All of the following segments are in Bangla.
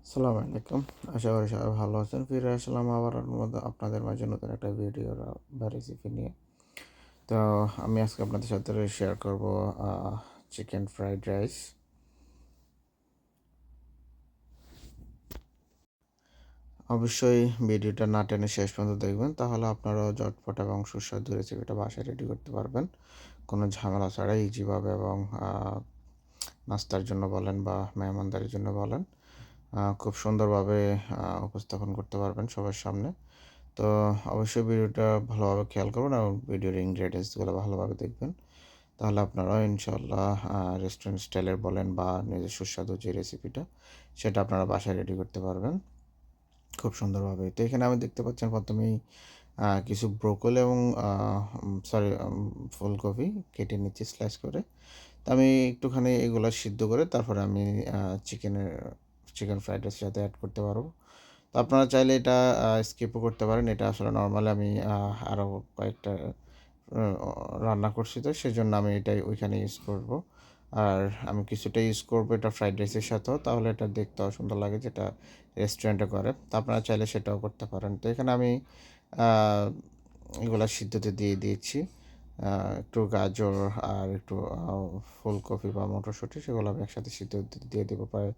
আসসালামু আলাইকুম। আশা করি সবাই ভালো আছেন। ফিরে আসলাম আবার আপনাদের মাঝে নতুন একটা ভিডিও বা রেসিপি নিয়ে। তো আমি আজকে আপনাদের সাথে শেয়ার করব চিকেন ফ্রাইড রাইস। অবশ্যই ভিডিওটা না টেনে শেষ পর্যন্ত দেখবেন, তাহলে আপনারাও ঝটপট এবং সুস্বাদু রেসিপিটা বাসায় রেডি করতে পারবেন কোনো ঝামেলা ছাড়াই ইজিভাবে, এবং নাস্তার জন্য বলেন বা মেহমানদারির জন্য বলেন, খুব সুন্দরভাবে উপস্থাপন করতে পারবেন সবার সামনে। তো অবশ্যই ভিডিওটা ভালোভাবে খেয়াল করবেন এবং ভিডিওর ইনগ্রেডিয়েন্টসগুলো ভালোভাবে দেখবেন, তাহলে আপনারাও ইনশাআল্লাহ রেস্টুরেন্ট স্টাইলের বলেন বা নিজের সুস্বাদু যে রেসিপিটা, সেটা আপনারা বাসায় রেডি করতে পারবেন খুব সুন্দরভাবে। তো এখানে আমি দেখতে পাচ্ছেন প্রথমেই কিছু ব্রোকলি এবং ফুলকপি কেটে নিচ্ছি স্লাইস করে। তো আমি একটুখানি এগুলো সিদ্ধ করে তারপরে আমি চিকেন ফ্রাইড রাইসের সাথে অ্যাড করতে পারবো। তো আপনারা চাইলে এটা স্কিপও করতে পারেন। এটা আসলে নরমালি আমি আরও কয়েকটা আ রান্না করছি, তো সেজন্য আমি এটাই ওইখানে ইউজ করব। আর আমি কিছুটা ইউজ করব এটা ফ্রাইড রাইসের সাথেও, তাহলে এটা দেখতেও সুন্দর লাগে যেটা রেস্টুরেন্টে করে। তো আপনারা চাইলে সেটাও করতে পারেন। তো এখানে আমি আ এগুলা সিদ্ধতে দিয়ে দিয়েছি। আ একটু গাজর আর একটু ফুলকপি বা মটরশুঁটি, সেগুলো আমি একসাথে সিদ্ধ দিয়ে দেবো প্রায়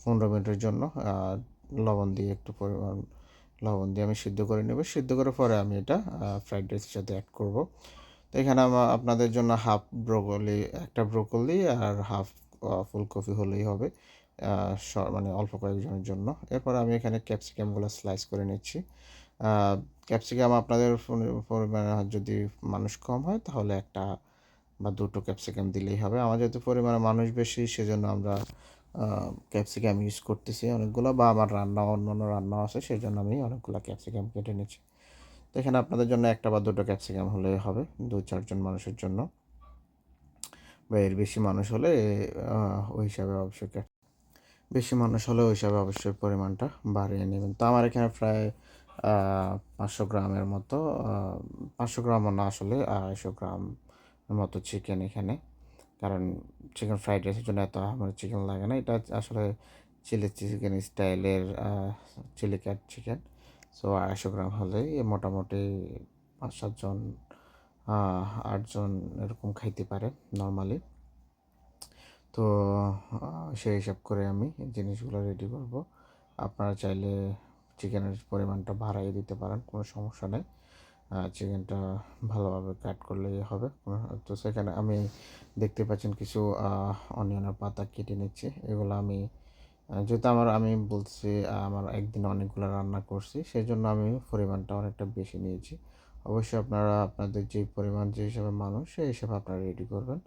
15 মিনিটের জন্য। আর লবণ দিয়ে একটু পরিমাণ লবণ দিয়ে আমি সিদ্ধ করে নেব। সিদ্ধ করার পরে আমি এটা ফ্রাইড রাইসের সাথে অ্যাড করব। তো এখানে আপনাদের জন্য একটা ব্রোকলি আর হাফ ফুলকপি হলেই হবে। আ মানে অল্প কয়েকজনের জন্য। এরপর আমি এখানে ক্যাপসিকামগুলো স্লাইস করে নিচ্ছি। আ ক্যাপসিকাম আপনাদের পরিমাণে যদি মানুষ কম হয় তাহলে ১ টা বা ২ টো ক্যাপসিকাম দিলেই হবে। আমার যেহেতু পরিমাণে মানুষ বেশি, সেজন্য আমরা আ ক্যাপসিকাম ইউজ করতেছি অনেকগুলা, বা আমার অন্যান্য রান্নাও আছে, সেজন্য আমি অনেকগুলা ক্যাপসিকাম কেটে নিচ্ছি। তো এখানে আপনাদের জন্য ১ টা বা ২ টো ক্যাপসিকাম হলেই হবে ২-৪ জন মানুষের জন্য, বা এর বেশি মানুষ হলে আ ওই হিসাবে অবশ্যই বেশি মানুষ হলে ওই হিসাবে অবশ্যই পরিমাণটা বাড়িয়ে নেবেন। তো আমার এখানে প্রায় আ ৫০০ গ্রামের মতো, ৫০০ গ্রামও না, আসলে ২৫০ গ্রাম মতো চিকেন এখানে। কারণ চিকেন ফ্রাইড রাইসের জন্য এত আমার চিকেন লাগে না। এটা আসলে চিলি চিকেন স্টাইলের চিলি ক্যাট চিকেন। সো ২৫০ গ্রাম হলেই মোটামুটি ৫-৭ জন, ৮ জন এরকম খাইতে পারে নরমালি। তো সেই হিসাব করে আমি জিনিসগুলো রেডি করব। আপনারা চাইলে চিকেনের পরিমাণটা বাড়াইয়ে দিতে পারেন, কোনো সমস্যা নেই। চিকেনটা ভালোভাবে কাট করলেই হবে। তো সেখানে আমি দেখতে পাচ্ছেন কিছু অনিয়নের পাতা কেটে নিচ্ছি। এগুলো আমি যেহেতু আমি বলছি আমার একদিনে অনেকগুলো রান্না করছি, সেজন্য আমি পরিমাণটা অনেকটা বেশি নিয়েছি। অবশ্যই আপনারা আপনাদের যে পরিমাণ, যে হিসাবে মানুষ, সেই হিসাবে আপনারা রেডি করবেন।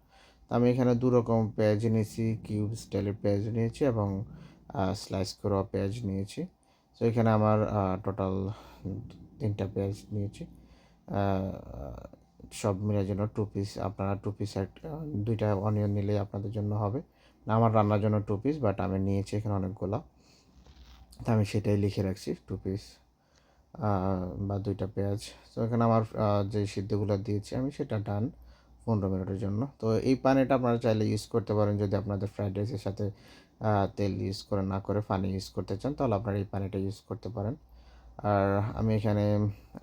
তো আমি এখানে ২ রকম পেঁয়াজ নিয়েছি, কিউব স্টাইলের পেঁয়াজ নিয়েছি এবং স্লাইস করা পেঁয়াজ নিয়েছি। তো এখানে আমার টোটাল ৩ টা পেঁয়াজ নিয়েছি। আ সব মিলায় যেন ২ পিস, আপনারা ২ পিস ২ টা অনিয়ন নিলেই আপনাদের জন্য হবে। আমার রান্নার জন্য ২ পিস, বাট আমি নিয়েছি এখানে অনেকগুলা। তো আমি সেটাই লিখে রাখছি ২ পিস আ বা ২ টা পেঁয়াজ। তো এখানে আমার যে সিদ্ধগুলা দিয়েছি আমি, সেটা ডান ১৫ মিনিটের জন্য। তো এই পানিটা আপনারা চাইলে ইউজ করতে পারেন যদি আপনাদের ফ্রাইড রাইসের সাথে তেল ইউজ করে না করে পানি ইউজ করতে চান, তাহলে আপনারা এই পানিটা ইউজ করতে পারেন। আর আমি এখানে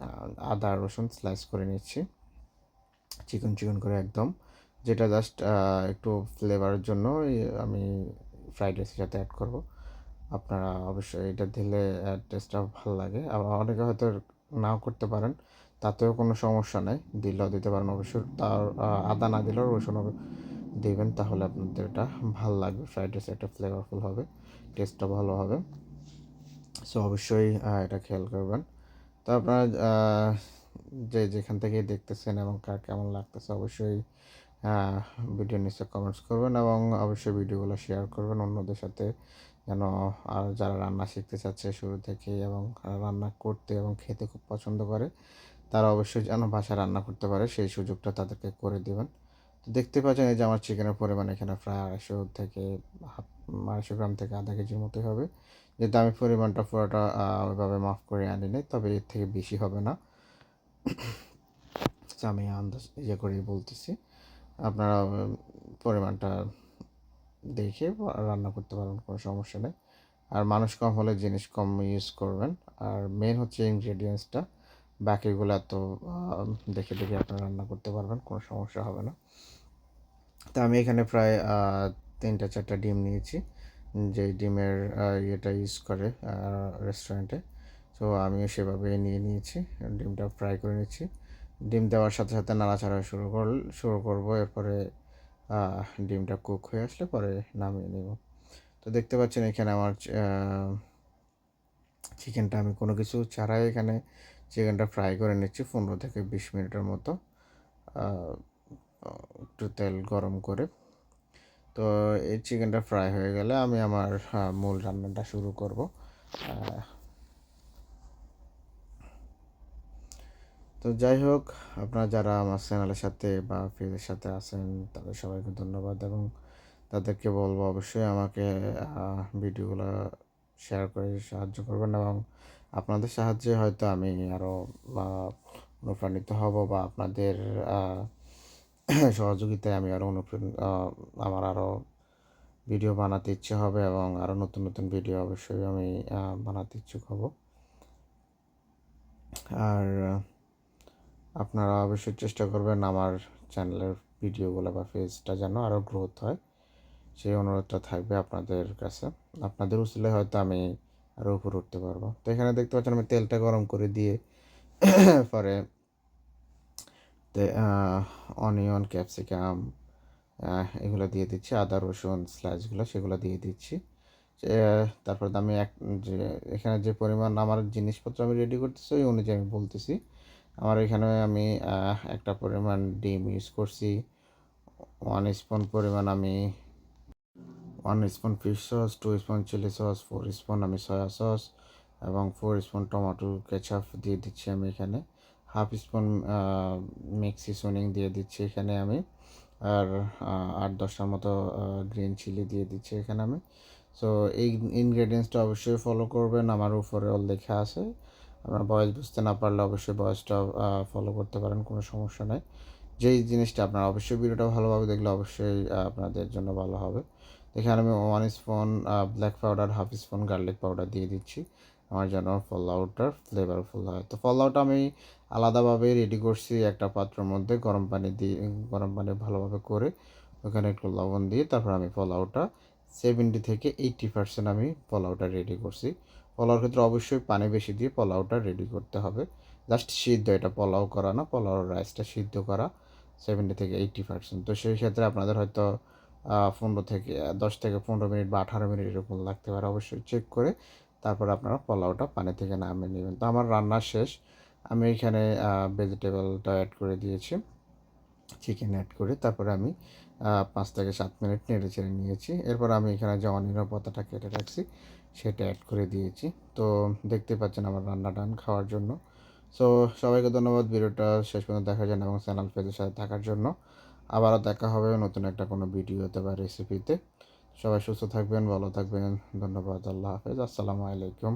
আ আদা, রসুন স্লাইস করে নিচ্ছি চিকন, চিকন করে একদম। যেটা জাস্ট একটু ফ্লেভারের জন্য আমি ফ্রাইড রাইসের সাথে অ্যাড করব। আপনারা অবশ্যই এটা দিলে টেস্টটা ভালো লাগে। আবার অনেকে হয়তো নাও করতে পারেন, তাতেও কোনো সমস্যা নাই। দিলেও দিতে পারেন অবশ্যই। তার আদা না দিলেও রসুনও দিবেন, তাহলে আপনাদের এটা ভাল লাগবে। ফ্রাইড রাইস একটা ফ্লেভারফুল হবে, টেস্টটা ভালো হবে। সো অবশ্যই এটা খেয়াল করবেন। তো আপনারা যে যেখান থেকেই দেখতেছেন এবং কার কেমন লাগতেছে, অবশ্যই আহ, ভিডিও নিচে কমেন্টস করবেন এবং অবশ্যই ভিডিওগুলো শেয়ার করবেন অন্যদের সাথে, যেন আর যারা রান্না শিখতে চাচ্ছে শুরু থেকেই এবং রান্না করতে এবং খেতে খুব পছন্দ করে, তারা অবশ্যই যেন বাসায় রান্না করতে পারে, সেই সুযোগটা তাদেরকে করে দেবেন। তো দেখতে পাচ্ছেন এই যে আমার চিকেনের পরিমাণ এখানে প্রায় ২৫০ গ্রাম থেকে আধা কেজির মতোই হবে। যেহেতু আমি পরিমাণটা পুরোটা ওইভাবে মাফ করে আনি নাই, তবে এর থেকে বেশি হবে না। তো আমি আন্দাজ করেই বলতেছি। আপনারা পরিমাণটা দেখে রান্না করতে পারবেন, কোনো সমস্যা নেই। আর মানুষ কম হলে জিনিস কম ইউজ করবেন। আর মেন হচ্ছে ইনগ্রেডিয়েন্টসটা, বাকিগুলো এত দেখে দেখে আপনারা রান্না করতে পারবেন, কোনো সমস্যা হবে না। তো আমি এখানে প্রায় 3-4টা ডিম নিয়েছি, যে ডিমের ইয়েটা ইউজ করে রেস্টুরেন্টে। তো আমিও সেভাবে নিয়ে নিয়েছি, ডিমটা ফ্রাই করে নিচ্ছি। ডিম দেওয়ার সাথে সাথে নাড়াচাড়া শুরু করব। এরপরে ডিমটা কুক হয়ে আসলে পরে নামিয়ে নেব। তো দেখতে পাচ্ছেন এখানে আমার চিকেনটা আমি কোনো কিছু ছাড়াই এখানে চিকেনটা ফ্রাই করে নিচ্ছি 15 থেকে 20 মিনিটের মতো, একটু তেল গরম করে। তো এই চিকেনটা ফ্রাই হয়ে গেলে আমি আমার মূল রান্নাটা শুরু করব। তো যাই হোক, আপনারা যারা আমার চ্যানেলের সাথে বা পেজের সাথে আছেন তাদের সবাইকে ধন্যবাদ, এবং তাদেরকে বলবো অবশ্যই আমাকে ভিডিওগুলো শেয়ার করে সাহায্য করবেন, এবং আপনাদের সাহায্যে হয়তো আমি আরও অনুপ্রাণিত হব, বা আপনাদের সহযোগিতায় আমি আরও আমার আরও ভিডিও বানাতে ইচ্ছে হবে, এবং আরও নতুন নতুন ভিডিও অবশ্যই আমি বানাতে ইচ্ছুক হব। আর আপনারা অবশ্যই চেষ্টা করবেন আমার চ্যানেলের ভিডিওগুলো বা পেজটা যেন আরও গ্রোথ হয়, সেই অনুরোধটা থাকবে আপনাদের কাছে। আপনাদের উচিলে হয়তো আমি আরও উপরে উঠতে পারবো। তো এখানে দেখতে পাচ্ছেন আমি তেলটা গরম করে দিয়ে পরে অনিয়ন, ক্যাপসিকাম এগুলো দিয়ে দিচ্ছি, আদা রসুন স্লাইসগুলো সেগুলো দিয়ে দিচ্ছি। তারপর আমি যে এখানে যে পরিমাণ আমার জিনিসপত্র আমি রেডি করতেছি ওই অনুযায়ী আমি বলতেছি। আমার এখানে আমি একটা পরিমাণ ডিম ইউজ করছি, 1 স্পুন পরিমাণ আমি 1 spoon fish sauce, 2 spoon chilli sauce, 4 spoon আমি সয়া সস, এবং 4 স্পুন টমেটো কেচাপ দিয়ে দিচ্ছি আমি এখানে। 1/2 স্পুন মিক্স সিজনিং দিয়ে দিচ্ছি এখানে আমি। আর 8-10টার মতো গ্রিন চিলি দিয়ে দিচ্ছি এখানে আমি। সো এই ইনগ্রেডিয়েন্টসটা অবশ্যই ফলো করবেন, আমার উপরে অল লেখা আছে। আপনার বয়স বুঝতে না পারলে অবশ্যই বয়সটা ফলো করতে পারেন, কোনো সমস্যা নেই। যেই জিনিসটা আপনারা অবশ্যই ভিডিওটা ভালোভাবে দেখলে অবশ্যই আপনাদের জন্য ভালো হবে। এখানে আমি 1 spoon black powder, 1/2 spoon garlic powder দিয়ে দিচ্ছি আমার যেন পোলাওটার ফ্লেভারফুল হয়। তো পোলাওটা আমি আলাদাভাবে রেডি করছি একটা পাত্রের মধ্যে, গরম পানি ভালোভাবে করে ওখানে একটু লবণ দিয়ে তারপর আমি পোলাওটা 70 থেকে 80% আমি পোলাওটা রেডি করছি। পোলাওর ক্ষেত্রে অবশ্যই পানি বেশি দিয়ে পোলাওটা রেডি করতে হবে। জাস্ট সিদ্ধ, এটা পোলাও করা না, পোলাওর রাইসটা সিদ্ধ করা 70 থেকে 80%। তো সেই ক্ষেত্রে আপনাদের হয়তো 10 থেকে 15 মিনিট বা 18 মিনিট এরকম লাগতে পারে, অবশ্যই চেক করে তারপর আপনারা পোলাওটা পানি থেকে নামিয়ে নেবেন। তো আমার রান্না শেষ, আমি এখানে ভেজিটেবলটা অ্যাড করে দিয়েছি, চিকেন অ্যাড করে তারপরে আমি 5 থেকে 7 মিনিট নেড়ে চেড়ে নিয়েছি। এরপর আমি এখানে যে অনিয়ন পাতাটা কেটে রাখছি সেটা অ্যাড করে দিয়েছি। তো দেখতে পাচ্ছেন আমার রান্না ডান খাওয়ার জন্য। সো সবাইকে ধন্যবাদ ভিডিওটা শেষ পর্যন্ত দেখার জন্য এবং চ্যানেল পেজের সাথে থাকার জন্য। আবারও দেখা হবে নতুন একটা কোনো ভিডিওতে বা রেসিপিতে। সবাই সুস্থ থাকবেন, ভালো থাকবেন। ধন্যবাদ। আল্লাহ হাফেজ। আসসালামু আলাইকুম।